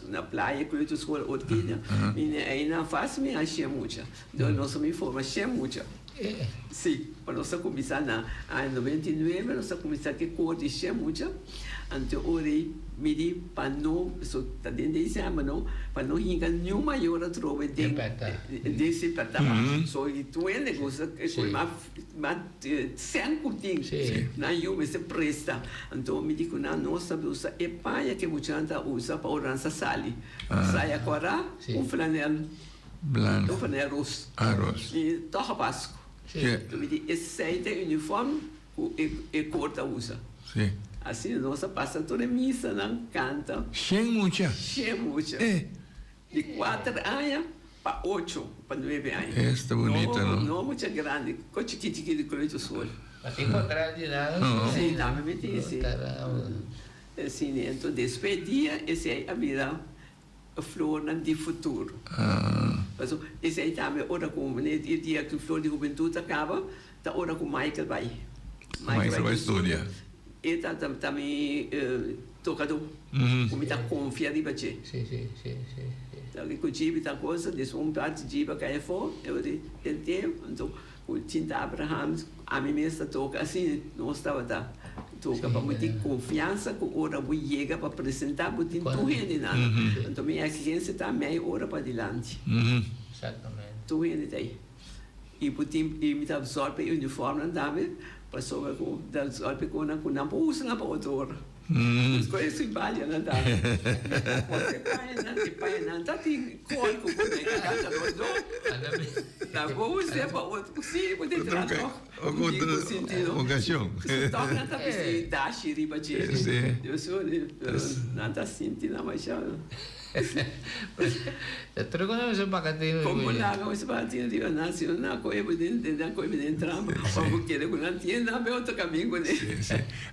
na playa que eu escola orquídea, minha aí na fase me achei muito, então nós me formamos achei muito. Sim, para nós começar na em 99 nós começar que cor de achei muito, então orei me di para não só tá dentro desse ano não, para não hincar nenhuma hora trova desse patama, só que tu é negócio que foi mais 100 curtinhos, na eu me se presta, então me digo na nossa blusa é paia que muita gente usa para orança sali, sai agora flanela branco, flanela rosa, e torra basco, então me digo esse é o uniforme e corta usa. Assim, nossa passa toda missa, não canta. Sem muita. De 4 anos para 8, para 9 anos. Esta bonita, não? Não muito grande, com chiquitico de colete sol. Mas tem contrário de nada. Sim, não, me meti assim. Assim, então, despedia, esse aí a vida, a flor de futuro. Mas esse aí também, ora com o dia que a flor de juventude acaba, tá ora com Michael vai. Michael vai estudar. E também tocador, como está confiado em você. Sim. Então, que o Jibe está coisa, desse parte de Jibe cai fora, eu tentei, então, o Tinta Abraham, a mim mesma toca assim, não estava da toca para muita confiança, com hora vou chegar para apresentar, vou ter tudo de nada. Então, minha cliente está meia hora para adiante. Exatamente. Tudo daí. E vou ter me dar sorte o uniforme também. Passou da sorte com na bolsa na outra. As coisas se balham na data. Você pai não tá tem cor com o que casa do. Da bolsa é para outro sim, pode entrar no sentido. Ocasião. Toca na tapete da xiriba de. Eu sou não tá sentindo mais já. Terus kau nak sebab kata ini. Como lá kau sebab dia dia nasceu na coisa evidente trama. Vamos querer que não tinha nada outro caminho né.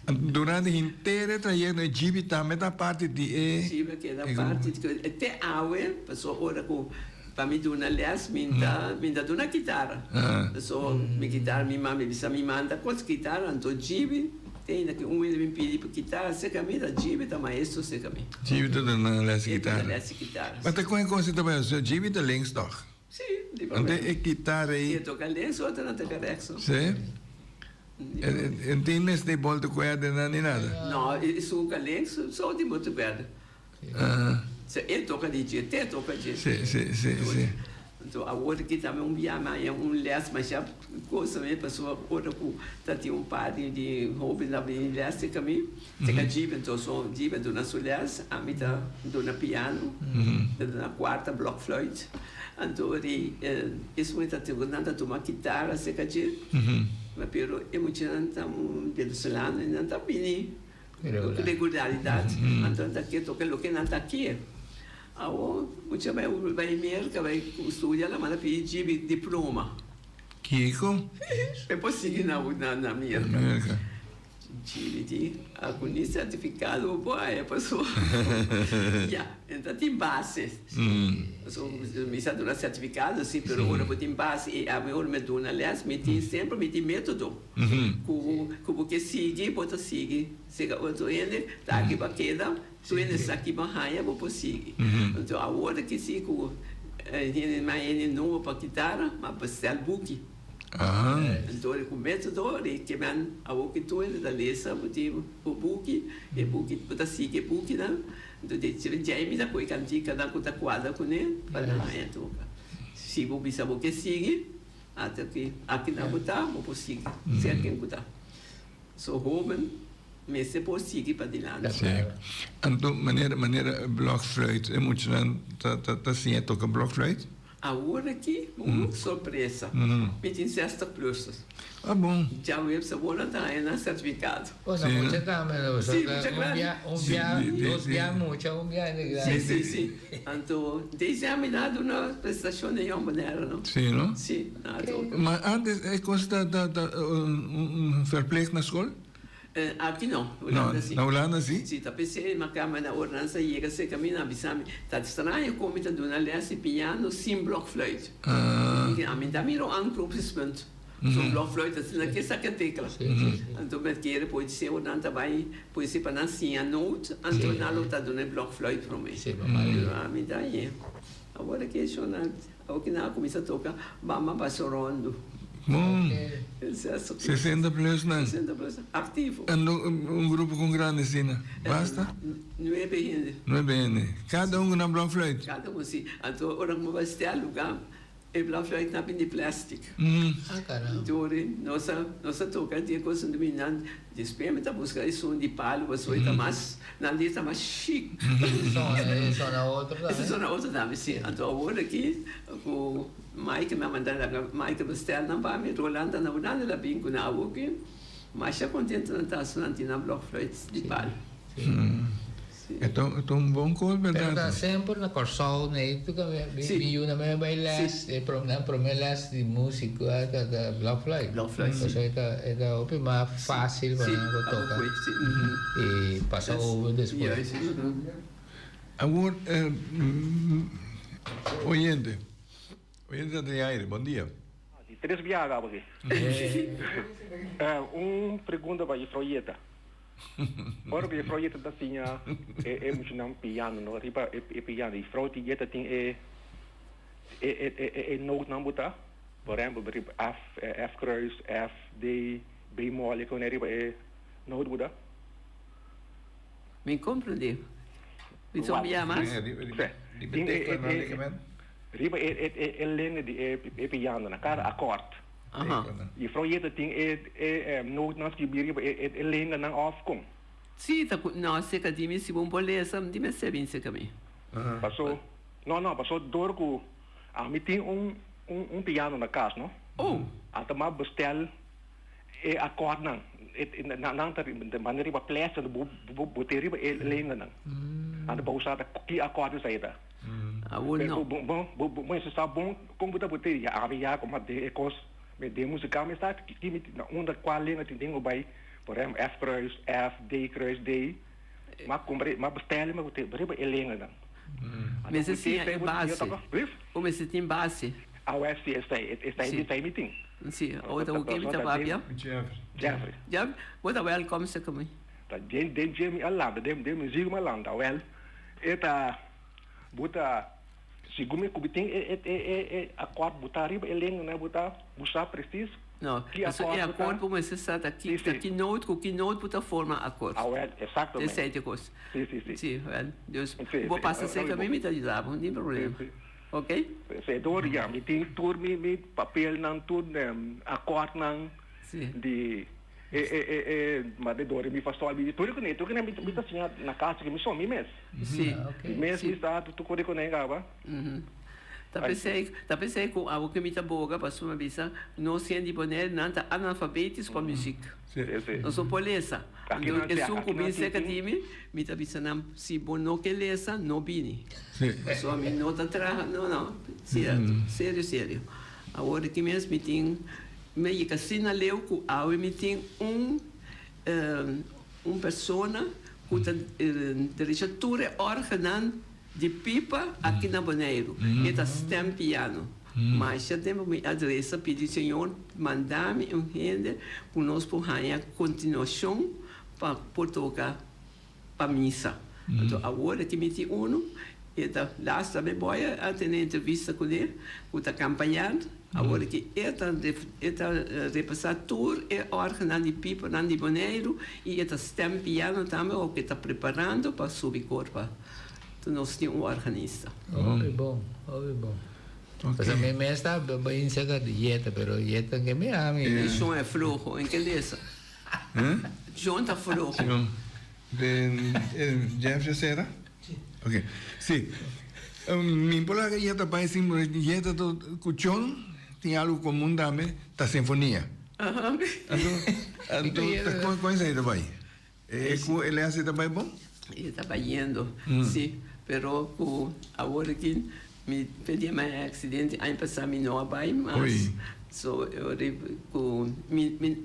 Durante inteiro trajeto de Jibe também da parte de Jibe que da parte de até awe passou hora com para me dar uma les minta dar uma guitarra. Passou me guitarra minha mãe me manda com guitarra então Jibe tem que me pedi para guitarra se caminho da Jibe da maestro se caminho. Jibe tá na les guitarra. Mas tá com coisa também, o Jibe tá links toch? Sim, de problema. Onde é guitarra aí? Eu toco links, outra não toca rechts. Sim. Entiendes de volta com ela nem nada? Não, isso toca links, só de muito perto. Se ele toca de dia, até toca de dia. Sim. Então, a outra que também biama é les, mas já coisa mesmo, pessoa outra que tá tinha par de hobby na les que caminho, se que Jibe então só Jibe do na les, a mim tá do na piano, do na quarta block flute, então ele isso muito até nada tomar guitarra se que Jibe, mas pero é muito não venezuelano não tá bem regularidade, então tá que toca o que não tá aqui. Muitas vezes vai América, vai estudar lá, mas pedir diploma. Kiko? É possível na América. Jibe, com certificado, boa, é pessoa. Então tem base. Me dá um certificado, sim, mas agora eu tenho base e a minha me dá, aliás, me tem sempre me tem método. Como que sigue, pode seguir. Se o outro ele tá aqui para queda, tu ele está aqui para raia, vou seguir. Então a hora que sigo, ele não para guitarra, mas para ser book. Então ele começa ele que man a o que tu ele da lesa o book e book para seguir book né então de Jaime da coi cantica da conta quadra com ele para raia toca. Se vou bisa o que sigue até que aqui na botar vou seguir se quem botar. So Roman mas se pode seguir para adiante. Sim. Então, maneira blockfluit, é muito tá assim, toca blockfluit? Agora aqui, surpresa. Me tem 60 plus. Bom. Já o web sabor está aí na certificado. Pois não, você tá, mas sim, sim. Então, desde a minha uma prestação de maneira, não? Sim, não? Sim. Mas antes, é coisa da verpleegd na escola? Aqui não, na Holanda sim? Sim, tá pensei, mas a na ordenança chega se caminha, avisame, tá estranho como está dando aliás piano sem blockfluit. A mim também não há um clube So blockfluit assim naquele saca tecla. Então met keren pode ser o dan também pode ser para nascer a note, então na luta do blockfluit para mim. Sim, mamãe. A mim daí. Agora que isso na o que na começa a tocar, vamos passando. Bom, Isso é 60 plus, não? 60% ativo. Grupo com grande, Sina. Basta? Não é bem. Não é bem. Cada com uma blockfluit. Cada um sim. Então, ora como vai estar lugar, e blockfluit na de plástico. Ah, caramba. Então, nossa toca de coisa dominante, de experimenta buscar isso de palo, você está mais, na lista mais chique. Só na outra, Essa é na outra também, sim. Então, agora aqui, o Mike me mandou, Mike bestel não vai me rolando na unidade da bingo na água aqui, mas já contente não está sonante na blockfluit de palo. Então, um bom cor, Pero tá verdade? sempre na Corsol, né? Itu kan biu na may bailas, promelas de músico da Blockfly. Blockfly, sim. So ita opi ma fácil para não tocar. E passa over depois. Agora, oyente de aire, bom dia. Três viagens aqui. Pergunta para a Froieta. Ora, a Froieta da tinha muito não piano, não riba piano. E Froieta tem note não botar. Por exemplo, F cruz, F D bemol, que não riba note botar. Me compreendeu? Me soubia mais? Riba lene de piano na cara akkoord. E Froieta tem note não escrever riba lene não afkom. Sim, tá não, se que dime se bom boleza, me dime se bem se que me. Passou, não, passou dor com me tem piano na casa, não? Oh, Até mais bestel akkoord não. Não tá de maneira riba plessa do botar riba lene não. Até para usar que akkoord sai da. Bom, isso está bom, como botar havia como de cos de música, mas está que onde qual linha tem o bai, por exemplo, F cruz, F D, mas compre, mas bestelle, mas botar riba linha não. Mas assim é base. Ou mas tem base. A UFC está em meeting. Sim, outra o que me tá babia. Jeffrey. Já, bota welcome se que me. Tá den Jamie Alanda, dem music Alanda, well. Eta buta segundo que tem a quatro botar riba elenco né botar buscar preciso não isso é acordo como se está aqui que note puta forma acordo exatamente esse é de coisa sim well Deus vou passar sem que me ajudar não tem problema ok se dor já me tem tur me papel não tudo acordo não de mas de dor me faz só ali tudo que me tá assim na casa que me só me mesmo sim mesmo está tu corre com ele gaba tá pensei com algo que me tá boa para sua visa não se de boné nada analfabetos para música não sou polícia eu sou com bem seca time me tá pensando se bom não que lesa não bini só me não tá não sério agora que mesmo me tem me que sinaleu que a me tem persona que tem diretora organan de pipa aqui na Bonaire e tá stem piano mas já temos minha adressa pedi senhor mandar-me rende para nós por ganhar continuação para tocar para missa então agora que me tem e tá lá também boy a ter entrevista com ele que tá acompanhando agora que está repassar tour e organan de pipa na de Bonaire e está stem piano também o que está preparando para subir corpo então nós temos organista Bom. Mas a mim está bem cerca de dieta, pero dieta que me ama. João é flojo, em que lesa? João está flojo. Jeff será? Ok. Sim. Mi pola que dieta para esse dieta do cuchón tem algo comum também, da sinfonia. Então, com isso aí também. Ele hace também bom? Ele está indo, sim. Pero agora que me pedi mais acidente, aí passar me não vai mais. So eu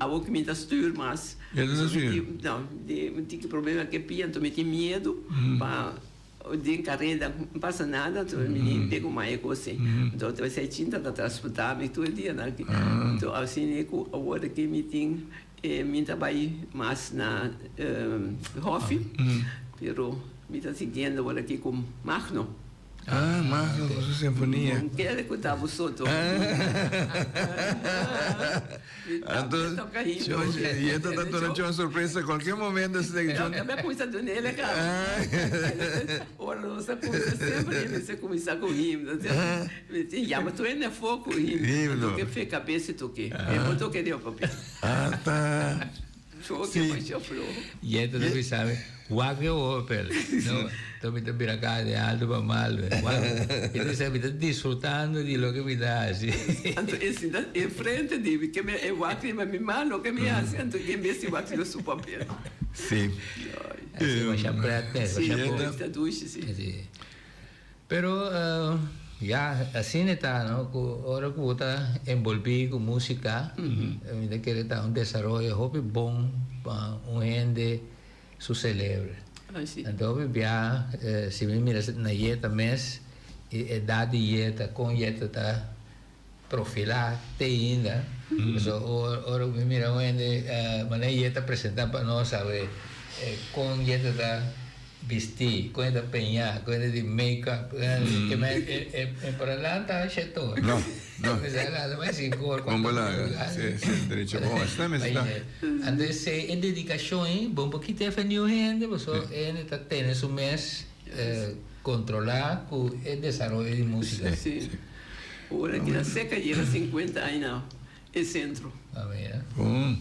agora que me dá styr mais. Não, tem problema que pia, então me tem medo para de carreira não passa nada, tu menino pega uma eco assim. Então tu vai ser tinta da transportar todo dia aqui. Então assim é que agora que me tem me trabalho mais na Hof, pero me está seguindo agora aqui com Magno. Magno com sua sinfonia. Não quero escutar o soto. E então está tornando uma surpresa a qualquer momento. Eu coisa do nele, cara. Ora, nossa coisa sempre você começar com himno. Já, mas tu ainda é foco himno. Tu que fez cabeça e tu que? Eu tô querendo papel. Tá. Show que vai ser flor. E então tu sabe, wag o opel. Não, tu me tá virando de alto para mal. Então você está disfrutando de lo que me dá assim. Então esse em frente de que me é wag mas me malo que me hace, então que me se wag no seu papel. Sim. Assim vai chamar até, sim, está duche sim. Pero ya assim está, ¿no? Ahora que está envolvido com música, me quer estar um desenvolvimento bom para gente se celebre. Então, já se me mira na dieta mês, a dieta com dieta tá profilar te ainda. So ahora me mira onde a dieta apresentar para nós, sabe, com dieta tá vestir, com a penhar, com a de make-up, que me para lá está cheto. Não. Mas ela vai se cor. Como lá, se direito bom, está mesmo está. Então se em dedicação, bom porque te faz gente, você está tendo seu mês controlar o desenvolvimento de música. Sim. Ora que na seca era 50 anos é centro.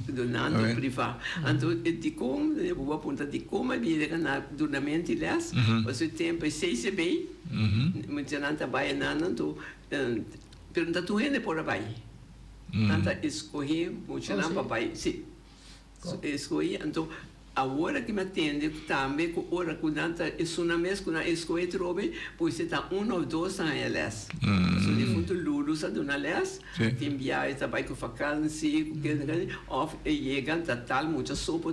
Donando privado. Então, de como, eu vou apontar de como a vida na duramente les, você tem para 6 bem, muito não trabalha nada, então pergunta tu ainda por aí. Nada escolher muito não papai, sim. Escolher, então agora que me atende também com hora que nada é uma mês que na escolher trobe, pois está 1 ou 2 anos les. So de fundo lulu sa dona les, tem viagem trabalho com vacância, com que off chega total muita sopa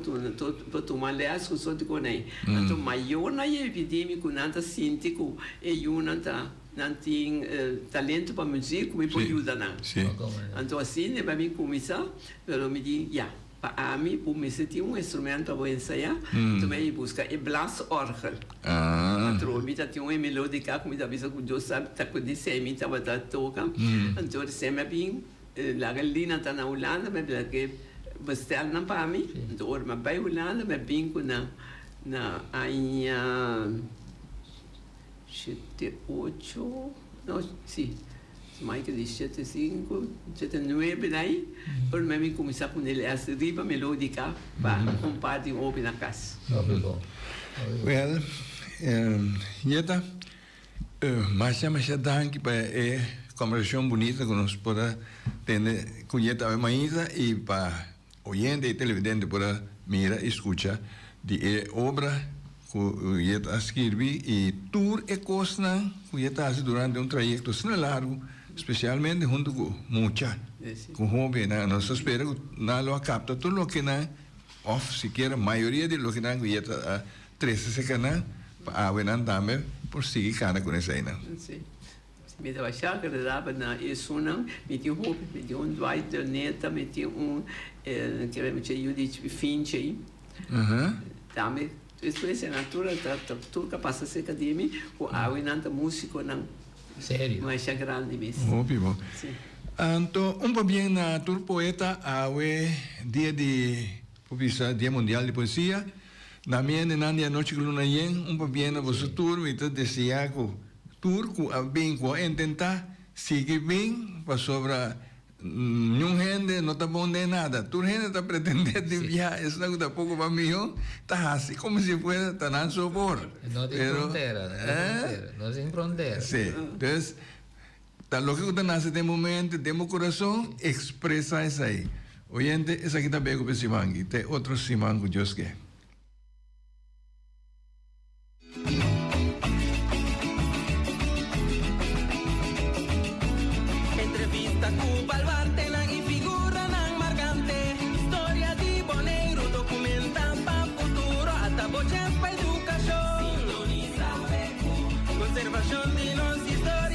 para tomar les com só de conei. Então maior na epidemia com nada sintico e nada não tem talento para música, me pode ajudar não. Então assim, né, para mim começar, eu me digo, para mim, por me sentir instrumento para ensaiar, também busca e blast orgel. Então, me tem uma melódica, como me avisa que Deus sabe, tá com disse, me tá para tocar. Então, sempre bem, lá a Lina tá na Holanda, mas que bestel não para mim. Então, me vai Holanda, mas bem com na ainha 78, não, sim. Mais que de 75, 79 daí, por mim começar com ele essa riba melódica para compartilhar ouvir na casa. Well, Jeta, mas já danke para conversação bonita que nós podemos ter com Jeta Maísa e para oyente e televidente para mirar e escutar de obra que Jeta escreve e tour e costa que Jeta faz durante trajeto assim largo. Especialmente junto com mucha, com hobby, nós esperamos que não capta tudo o que não, ou sequer a maioria de lo que não guia 13 segundos, para a também por seguir cara com isso aí, não. Sim. Me dava achar que dava na isso não, me tinha hobby, me tinha Dwight Neta, me tinha que me tinha Judith Finch aí. Também, isso é a natura, tudo que passa cerca de mim, com a música não. Sério? Mas é grande mesmo. Óbvio. Então, pouquinho na Tour Poeta, dia de Dia Mundial de Poesia, na minha noite que luna yen, pouquinho na vossa tour, e todo desejar que tour, que bem, que tentar seguir bem, para sobra nenhum gente não está bom de nada. Tu gente está pretendendo desviar, isso não está pouco para mim, está assim como se fosse estar na sopor. Não tem fronteira, não tem fronteira. Sim, então, está lo que está nesse momento, temos coração, expressa isso aí. Oyente, essa aqui está bem com o Simangi, tem outro Simango, Deus quer. nation, me no see story.